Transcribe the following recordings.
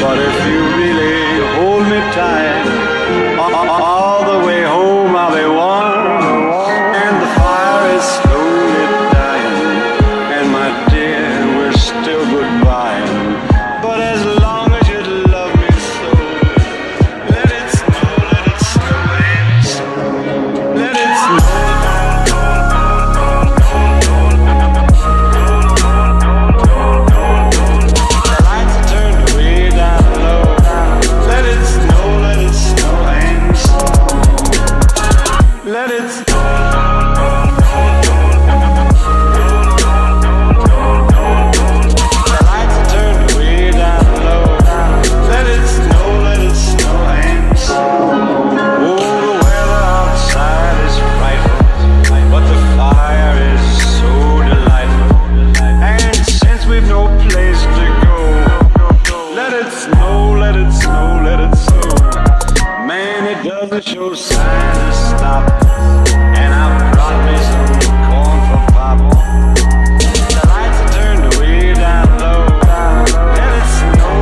But if you really hold me tight, all the way home I'll be warm, and the fire is slowly dying, and my dear, we're still goodbye. But as long as you love me so, let it snow, let it snow, let it snow. Let it snow. The lights are turned way down low. Let it snow, let it snow and snow. Oh, the weather outside is frightful, but the fire is so delightful. And since we've no place to go, let it snow, let it snow, let it snow. Man, it doesn't show signs of stop. And I brought me some corn for Papa. The lights are turned way down low. Let it snow,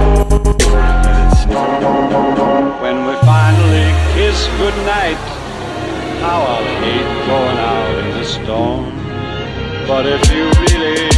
let it snow. When we finally kiss goodnight, how I'll hate going out in the storm. But if you really